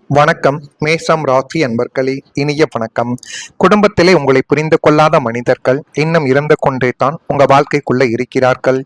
வணக்கம். மேஷம் ராசி அன்பர்களே, இனிய வணக்கம். குடும்பத்திலே உங்களை புரிந்து கொள்ளாத மனிதர்கள் இன்னும் இறந்து கொண்டே தான் உங்க வாழ்க்கைக்குள்ள இருக்கிறார்கள்.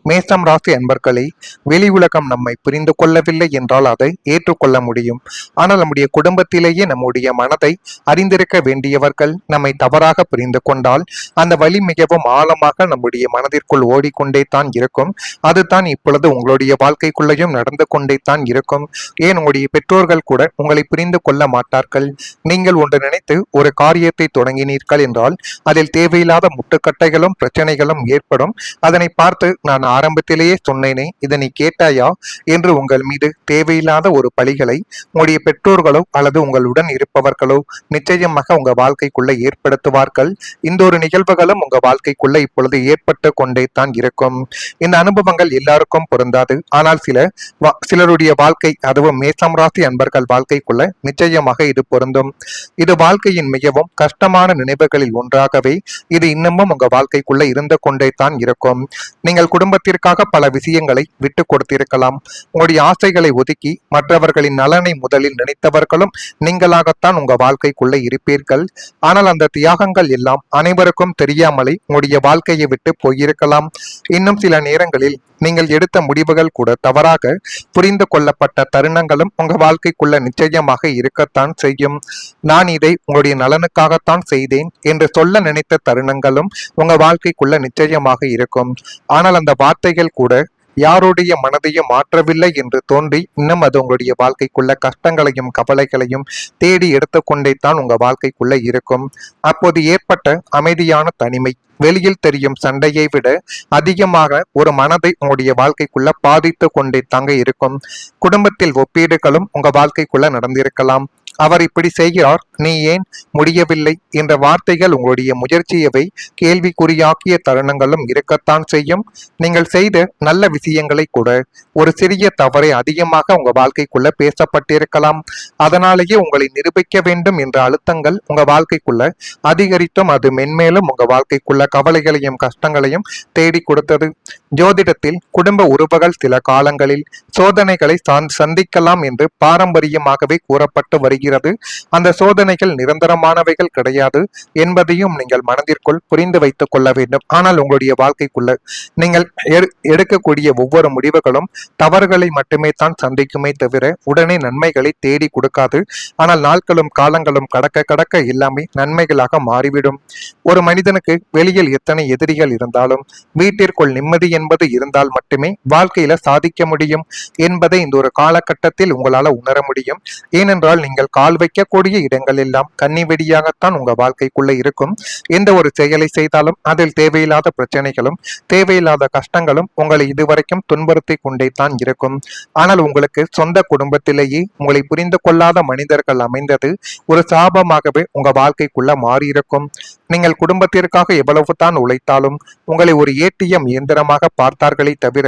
மேஷம் ராசி அன்பர்களே, வெளி உலகம் நம்மை புரிந்து கொள்ளவில்லை என்றால் அதை ஏற்றுக்கொள்ள முடியும். ஆனால் நம்முடைய குடும்பத்திலேயே நம்முடைய மனதை அறிந்திருக்க வேண்டியவர்கள் நம்மை தவறாக புரிந்து கொண்டால் அந்த வலி மிகவும் ஆழமாக நம்முடைய மனதிற்குள் ஓடிக்கொண்டே தான் இருக்கும். அதுதான் இப்பொழுது உங்களுடைய வாழ்க்கைக்குள்ளேயும் நடந்து கொண்டே தான் இருக்கும். ஏன் உங்களுடைய பெற்றோர்கள் கூட உங்களை புரிந்து கொள்ள மாட்டார்கள். நீங்கள் ஒன்று நினைத்து ஒரு காரியத்தை தொடங்கினீர்கள் என்றால் அதில் தேவையில்லாத முட்டுக்கட்டைகளும் பிரச்சனைகளும் ஏற்படும். அதனை பார்த்து நான் ஆரம்பத்திலேயே சொன்னேனே, இதனை கேட்டாயா என்று உங்கள் மீது தேவையில்லாத ஒரு பழிகளை உங்களுடைய பெற்றோர்களோ அல்லது உங்களுடன் இருப்பவர்களோ நிச்சயமாக உங்க வாழ்க்கைக்குள்ள ஏற்படுத்துவார்கள். இந்த ஒரு நிகழ்வுகளும் உங்க வாழ்க்கைக்குள்ள இப்பொழுது ஏற்பட்டு கொண்டே தான் இருக்கும். இந்த அனுபவங்கள் எல்லாருக்கும் பொருந்தாது. ஆனால் சிலருடைய வாழ்க்கை, அதுவும் மேஷம் ராசி அன்பர்கள் வாழ்க்கைக்குள்ள நிச்சயமாக இது பொருந்தும். இது வாழ்க்கையின் மிகவும் கஷ்டமான நினைவுகளில் ஒன்றாகவே இது இன்னமும் உங்க வாழ்க்கைக்குள்ள இருந்து கொண்டே தான் இருக்கும். நீங்கள் குடும்பத்திற்காக பல விஷயங்களை விட்டு கொடுத்திருக்கலாம். உங்களுடைய ஆசைகளை ஒதுக்கி மற்றவர்களின் நலனை முதலில் நினைத்தவர்களும் நீங்களாகத்தான் உங்க வாழ்க்கைக்குள்ள இருப்பீர்கள். ஆனால் அந்த தியாகங்கள் எல்லாம் அனைவருக்கும் தெரியாமலே உங்களுடைய வாழ்க்கையை விட்டு போயிருக்கலாம். இன்னும் சில நேரங்களில் நீங்கள் எடுத்த முடிவுகள் கூட தவறாக புரிந்து கொள்ளப்பட்ட தருணங்களும் உங்க வாழ்க்கைக்குள்ள நிச்சயமாக இருக்கத்தான் செய்யும். நான் இதை உங்களுடைய நலனுக்காகத்தான் செய்தேன் என்று சொல்ல நினைத்த தருணங்களும் உங்க வாழ்க்கைக்குள்ள நிச்சயமாக இருக்கும். ஆனால் அந்த வார்த்தைகள் கூட யாருடைய மனதையும் மாற்றவில்லை என்று தோன்றி இன்னும் அது உங்களுடைய வாழ்க்கைக்குள்ள கஷ்டங்களையும் கவலைகளையும் தேடி எடுத்துக்கொண்டே தான் உங்க வாழ்க்கைக்குள்ள இருக்கும். அப்போது ஏற்பட்ட அமைதியான தனிமை வெளியில் தெரியும் சண்டையை விட அதிகமாக ஒரு மனதை உங்களுடைய வாழ்க்கைக்குள்ள பாதித்து கொண்டே தாங்க இருக்கும். குடும்பத்தில் ஒப்பீடுகளும் உங்க வாழ்க்கைக்குள்ள நடந்திருக்கலாம். அவர் இப்படி செய்கிறார், நீ ஏன் முடியவில்லை என்ற வார்த்தைகள் உங்களுடைய முயற்சியவை கேள்விக்குறியாக்கிய தருணங்களும் இருக்கத்தான் செய்யும். நீங்கள் செய்த நல்ல விஷயங்களை கூட ஒரு சிறிய தவறை அதிகமாக உங்க வாழ்க்கைக்குள்ள பேசப்பட்டிருக்கலாம். அதனாலேயே உங்களை நிரூபிக்க வேண்டும் என்ற அழுத்தங்கள் உங்க வாழ்க்கைக்குள்ள அதிகரித்தும் அது மென்மேலும் உங்க வாழ்க்கைக்குள்ள கவலைகளையும் கஷ்டங்களையும் தேடி கொடுத்தது. ஜோதிடத்தில் குடும்ப உறவுகள் சில காலங்களில் சோதனைகளை சந்திக்கலாம் என்று பாரம்பரியமாகவே கூறப்பட்டு வருகிறது. அந்த சோதனைகள் நிரந்தரமானவைகள் கிடையாது என்பதையும் நீங்கள் மனதிற்குள் புரிந்து வைத்துக் கொள்ள வேண்டும். ஆனால் உங்களுடைய வாழ்க்கைக்குள்ள நீங்கள் எடுக்கக்கூடிய ஒவ்வொரு முடிவுகளும் தவறுகளை மட்டுமே தான் சந்திக்குமே தவிர உடனே நன்மைகளை தேடி கொடுக்காது. ஆனால் நாட்களும் காலங்களும் கடக்க கடக்க எல்லாமே நன்மைகளாக மாறிவிடும். ஒரு மனிதனுக்கு வெளியில் எத்தனை எதிரிகள் இருந்தாலும் வீட்டிற்குள் நிம்மதி என்பது இருந்தால் மட்டுமே வாழ்க்கையில சாதிக்க முடியும் என்பதை இந்த ஒரு காலகட்டத்தில் உங்களால உணர முடியும். ஏனென்றால் நீங்கள் கால் வைக்கக்கூடிய இடங்கள் எல்லாம் கன்னி வெடியாகத்தான் உங்க வாழ்க்கைக்குள்ள இருக்கும். எந்த ஒரு செயலை செய்தாலும் அதில் தேவையில்லாத பிரச்சனைகளும் தேவையில்லாத கஷ்டங்களும் உங்களை இதுவரைக்கும் துன்புறுத்தி கொண்டே தான் இருக்கும். ஆனால் உங்களுக்கு சொந்த குடும்பத்திலேயே உங்களை புரிந்து கொள்ளாத மனிதர்கள் அமைந்தது ஒரு சாபமாகவே உங்க வாழ்க்கைக்குள்ள மாறியிருக்கும். நீங்கள் குடும்பத்திற்காக எவ்வளவு தான் உழைத்தாலும் உங்களை ஒரு ஏடிஎம் இயந்திரமாக பார்த்தார்களே தவிர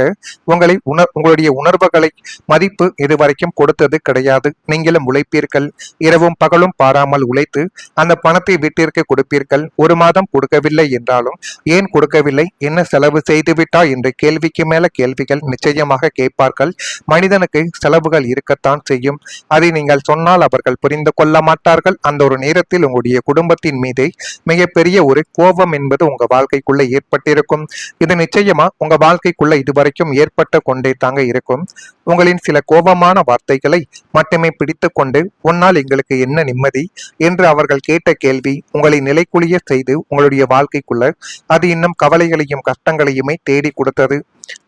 உங்களுடைய உணர்வுகளை மதிப்பு இதுவரைக்கும் கொடுத்தது கிடையாது. நீங்களும் உழைப்பீர்கள், இரவும் பகலும் பாராமல் உழைத்து அந்த பணத்தை வீட்டிற்கு கொடுப்பீர்கள். ஒரு மாதம் கொடுக்கவில்லை என்றாலும் ஏன் கொடுக்கவில்லை, என்ன செலவு செய்துவிட்டா என்ற கேள்விக்கு மேல கேள்விகள் நிச்சயமாக கேட்பார்கள். மனிதனுக்கு செலவுகள் இருக்கத்தான் செய்யும். அதை நீங்கள் சொன்னால் அவர்கள் புரிந்து கொள்ள மாட்டார்கள். அந்த ஒரு நேரத்தில் உங்களுடைய குடும்பத்தின் மீதே மிகப்பெரிய ஒரு கோபம் என்பது உங்க வாழ்க்கைக்குள்ள ஏற்பட்டிருக்கும். இது நிச்சயமா உங்க வாழ்க்கைக்குள்ள இதுவரைக்கும் ஏற்பட்டு கொண்டே தாங்க இருக்கும். உங்களின் சில கோபமான வார்த்தைகளை மட்டுமே பிடித்து கொண்டு உன்னால் எங்களுக்கு என்ன நிம்மதி என்று அவர்கள் கேட்ட கேள்வி உங்களை நிலைக்குலிய செய்து உங்களுடைய வாழ்க்கைக்குள்ள அது இன்னும் கவலைகளையும் கஷ்டங்களையுமே தேடி கொடுத்தது.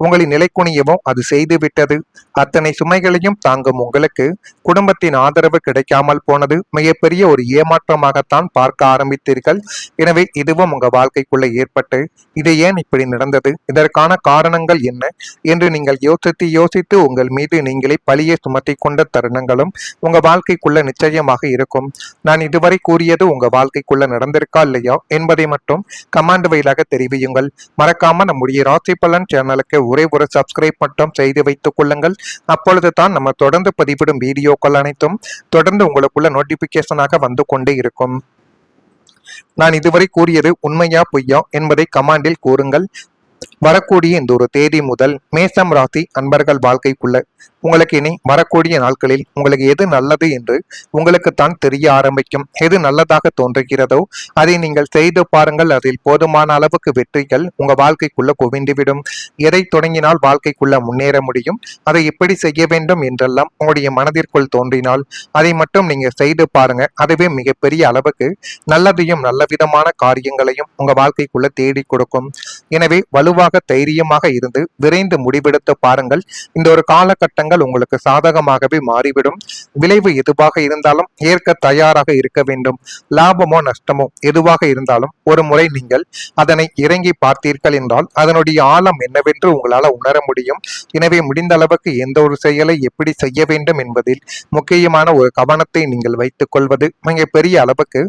உங்களை நிலைக்குனியவும் அது செய்து விட்டது. அத்தனை சுமைகளையும் தாங்கும் உங்களுக்கு குடும்பத்தின் ஆதரவு கிடைக்காமல் போனது மிகப்பெரிய ஒரு ஏமாற்றமாகத்தான் பார்க்க ஆரம்பித்தீர்கள். எனவே இதுவும் உங்க வாழ்க்கைக்குள்ள ஏற்பட்டு இது ஏன் இப்படி நடந்தது, இதற்கான காரணங்கள் என்ன என்று நீங்கள் யோசித்து உங்கள் மீது நீங்களே பழியை சுமத்தி கொண்ட தருணங்களும் உங்க வாழ்க்கைக்குள்ள நிச்சயமாக இருக்கும். நான் இதுவரை கூறியது உங்க வாழ்க்கைக்குள்ள நடந்திருக்கா இல்லையா என்பதை மட்டும் கமெண்ட் வாயிலாக தெரிவியுங்கள். மறக்காம நம்முடைய ராசி பலன் சேனலுக்கு ஒரே ஒரு சப்ஸ்கிரைப் மட்டும் செய்து வைத்துக் கொள்ளுங்கள். அப்பொழுது தான் நம்ம தொடர்ந்து பதிவிடும் வீடியோக்கள் அனைத்தும் தொடர்ந்து உங்களுக்குள்ள நோட்டிபிகேஷனாக வந்து கொண்டே இருக்கும். நான் இதுவரை கூறியது உண்மையா பொய்யா என்பதை கமெண்டில் கூறுங்கள். வரக்கூடிய இந்த ஒரு தேதி முதல் மேஷம் ராசி அன்பர்கள் வாழ்க்கைக்குள்ள உங்களுக்கு இனி வரக்கூடிய நாட்களில் உங்களுக்கு எது நல்லது என்று உங்களுக்குத்தான் தெரிய ஆரம்பிக்கும். எது நல்லதாக தோன்றுகிறதோ அதை நீங்கள் செய்து பாருங்கள். அதில் போதுமான அளவுக்கு வெற்றிகள் உங்க வாழ்க்கைக்குள்ள குவிந்துவிடும். எதை தொடங்கினால் வாழ்க்கைக்குள்ள முன்னேற முடியும், அதை எப்படி செய்ய வேண்டும் என்றெல்லாம் உங்களுடைய மனதிற்குள் தோன்றினால் அதை மட்டும் நீங்க செய்து பாருங்க. அதுவே மிகப்பெரிய அளவுக்கு நல்லதையும் நல்ல விதமான காரியங்களையும் உங்க வாழ்க்கைக்குள்ள தேடி கொடுக்கும். எனவே வலுவாக தைரியமாக இருந்து விரைந்து முடிவெடுத்து பாருங்கள். இந்த ஒரு காலகட்டங்கள் உங்களுக்கு சாதகமாகவே மாறிவிடும். விளைவு எதுவாக இருந்தாலும் ஏற்க தயாராக இருக்க வேண்டும். லாபமோ நஷ்டமோ எதுவாக இருந்தாலும் ஒரு முறை நீங்கள் அதனை இறங்கி பார்த்தீர்கள் என்றால் அதனுடைய ஆழம் என்னவென்று உங்களால உணர முடியும். எனவே முடிந்த அளவுக்கு எந்த ஒரு செயலை எப்படி செய்ய வேண்டும் என்பதில் முக்கியமான ஒரு கவனத்தை நீங்கள் வைத்துக் கொள்வது மிகப்பெரிய அளவுக்கு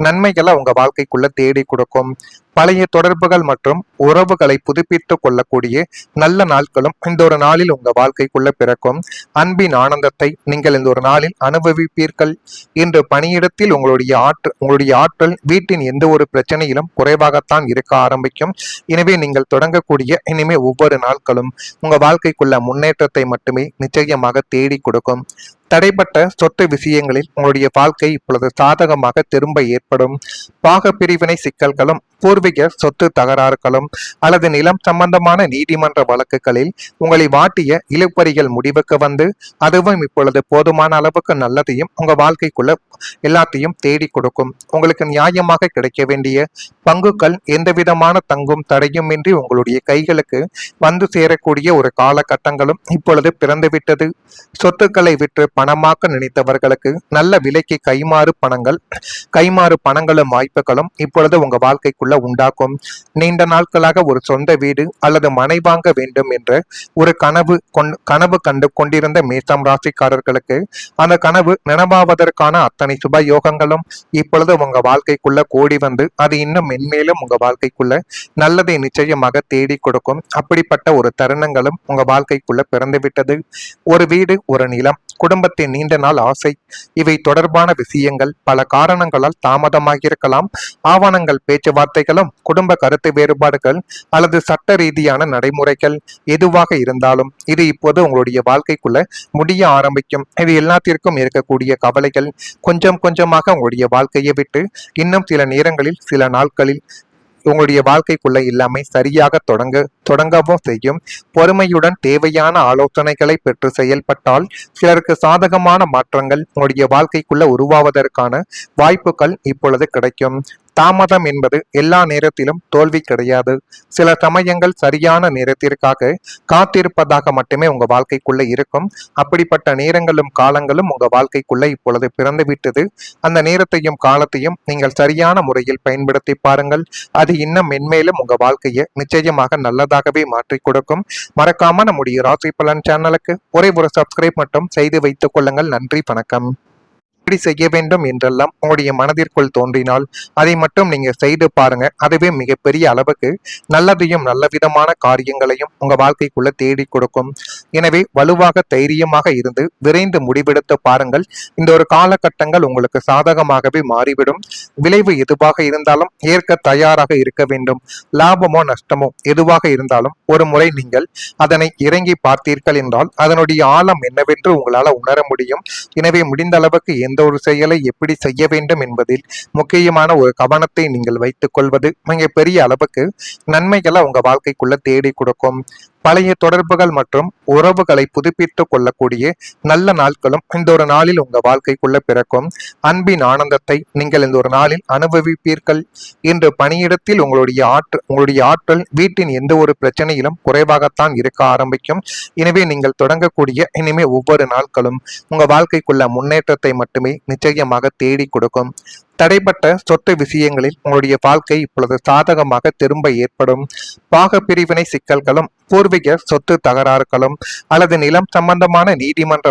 நன்மைகளை உங்க வாழ்க்கைக்குள்ள தேடி கொடுக்கும். பழைய தொடர்புகள் மற்றும் உறவுகளை புதுப்பித்துக் கொள்ளக்கூடிய நல்ல நாட்களும் இந்த ஒரு நாளில் உங்க வாழ்க்கைக்குள்ள பிறக்கும். அன்பின் ஆனந்தத்தை நீங்கள் இந்த ஒரு நாளில் அனுபவிப்பீர்கள். இன்று பணியிடத்தில் உங்களுடைய ஆற்றல் வீட்டின் எந்த ஒரு பிரச்சனையிலும் குறைவாகத்தான் இருக்க ஆரம்பிக்கும். எனவே நீங்கள் தொடங்கக்கூடிய இனிமே ஒவ்வொரு நாட்களும் உங்க வாழ்க்கைக்குள்ள முன்னேற்றத்தை மட்டுமே நிச்சயமாக தேடி கொடுக்கும். தடைப்பட்ட சொத்து விஷயங்களில் உங்களுடைய வாழ்க்கை இப்பொழுது சாதகமாக திரும்ப ஏற்படும். பாக பிரிவினை சிக்கல்களும் பூர்வீக சொத்து தகராறுகளும் அல்லது நிலம் சம்பந்தமான நீதிமன்ற வழக்குகளில் உங்களை வாட்டிய இழுபறிகள் முடிவுக்கு வந்து அதுவும் இப்பொழுது போதுமான அளவுக்கு நல்லதையும் உங்க வாழ்க்கைக்குள்ள எல்லாத்தையும் தேடி கொடுக்கும். உங்களுக்கு நியாயமாக கிடைக்க வேண்டிய பங்குகள் எந்த விதமான தங்கும் தடையுமின்றி உங்களுடைய கைகளுக்கு வந்து சேரக்கூடிய ஒரு காலகட்டங்களும் இப்பொழுது பிறந்துவிட்டது. சொத்துக்களை விற்று பணமாக்க நினைத்தவர்களுக்கு நல்ல விலைக்கு கைமாறு பணங்களும் வாய்ப்புகளும் இப்பொழுது உங்க வாழ்க்கைக்குள்ள உண்டாக்கும். நீண்ட நாட்களாக ஒரு சொந்த வீடு அல்லது மனை வாங்க வேண்டும் என்ற ஒரு கனவு கண்டு கொண்டிருந்த மேஷம் ராசிக்காரர்களுக்கு அந்த கனவு நினைவாவதற்கான அத்தனை சுப யோகங்களும் இப்பொழுது உங்க வாழ்க்கைக்குள்ள கூடி வந்து அது இன்னும் மென்மேலும் உங்க வாழ்க்கைக்குள்ள நல்லதை நிச்சயமாக தேடி கொடுக்கும். அப்படிப்பட்ட ஒரு தருணங்களும் உங்க வாழ்க்கைக்குள்ள பிறந்துவிட்டது. ஒரு வீடு, ஒரு நிலம், குடும்பத்தின் நீண்ட நாள் ஆசை, இவை தொடர்பான விஷயங்கள் பல காரணங்களால் தாமதமாகியிருக்கலாம். ஆவணங்கள், பேச்சுவார்த்தைகளும், குடும்ப கருத்து வேறுபாடுகள் அல்லது சட்ட ரீதியான நடைமுறைகள் எதுவாக இருந்தாலும் இது இப்போது உங்களுடைய வாழ்க்கைக்குள்ள முடிய ஆரம்பிக்கும். இது எல்லாத்திற்கும் இருக்கக்கூடிய கவலைகள் கொஞ்சம் கொஞ்சமாக உங்களுடைய வாழ்க்கையை விட்டு இன்னும் சில நேரங்களில் சில நாட்களில் உங்களுடைய வாழ்க்கைக்குள்ள எல்லாமே சரியாக தொடங்கவும் செய்யும். பொறுமையுடன் தேவையான ஆலோசனைகளை பெற்று செயல்பட்டால் சிலருக்கு சாதகமான மாற்றங்கள் உங்களுடைய வாழ்க்கைக்குள்ள உருவாவதற்கான வாய்ப்புகள் இப்பொழுது கிடைக்கும். தாமதம் என்பது எல்லா நேரத்திலும் தோல்வி கிடையாது. சில சமயங்கள் சரியான நேரத்திற்காக காத்திருப்பதாக மட்டுமே உங்க வாழ்க்கைக்குள்ள இருக்கும். அப்படிப்பட்ட நேரங்களும் காலங்களும் உங்க வாழ்க்கைக்குள்ள இப்பொழுது பிறந்து விட்டது. அந்த நேரத்தையும் காலத்தையும் நீங்கள் சரியான முறையில் பயன்படுத்தி பாருங்கள். அது இன்னும் மென்மேலும் உங்க வாழ்க்கையை நிச்சயமாக நல்லதாகவே மாற்றி கொடுக்கும். மறக்காம நம்முடைய ராசி பலன் சேனலுக்கு ஒரே ஒரு சப்ஸ்கிரைப் மட்டும் செய்து வைத்துக் கொள்ளுங்கள். நன்றி, வணக்கம். எப்படி செய்ய வேண்டும் என்றெல்லாம் உங்களுடைய மனதிற்குள் தோன்றினால் அதை மட்டும் நீங்க செய்து பாருங்க. அதுவே மிகப்பெரிய அளவுக்கு நல்லதையும் நல்ல விதமான காரியங்களையும் உங்க வாழ்க்கைக்குள்ள தேடி கொடுக்கும். எனவே வலுவாக தைரியமாக இருந்து விரைந்து முடிவெடுத்து பாருங்கள். இந்த ஒரு காலகட்டங்கள் உங்களுக்கு சாதகமாகவே மாறிவிடும். விளைவு எதுவாக இருந்தாலும் ஏற்க தயாராக இருக்க வேண்டும். லாபமோ நஷ்டமோ எதுவாக இருந்தாலும் ஒரு முறை நீங்கள் அதனை இறங்கி பார்த்தீர்கள் என்றால் அதனுடைய ஆழம் என்னவென்று உங்களால உணர முடியும். எனவே முடிந்த அளவுக்கு எந்த ஒரு செயலை எப்படி செய்ய வேண்டும் என்பதில் முக்கியமான ஒரு கவனத்தை நீங்கள் வைத்துக் கொள்வது மிகப்பெரிய அளவுக்கு நன்மைகளை உங்க வாழ்க்கைக்குள்ள தேடி கொடுக்கும். பழைய தொடர்புகள் மற்றும் உறவுகளை புதுப்பித்துக் கொள்ளக்கூடிய நல்ல நாட்களும் இந்த ஒரு நாளில் உங்க வாழ்க்கைக்குள்ள பிறக்கும். அன்பின் ஆனந்தத்தை நீங்கள் இந்த ஒரு நாளில் அனுபவிப்பீர்கள். இன்று பணியிடத்தில் உங்களுடைய ஆற்றல் வீட்டின் எந்த ஒரு பிரச்சனையிலும் குறைவாகத்தான் இருக்க ஆரம்பிக்கும். எனவே நீங்கள் தொடங்கக்கூடிய இனிமே ஒவ்வொரு நாட்களும் உங்க வாழ்க்கைக்குள்ள முன்னேற்றத்தை மட்டுமே நிச்சயமாக தேடி கொடுக்கும். தடைப்பட்ட சொத்து விஷயங்களில் உங்களுடைய வாழ்க்கை இப்பொழுது சாதகமாக திரும்ப ஏற்படும். பாக பிரிவினை சிக்கல்களும் பூர்வீக சொத்து தகராறுகளும் அல்லது நிலம் சம்பந்தமான நீதிமன்ற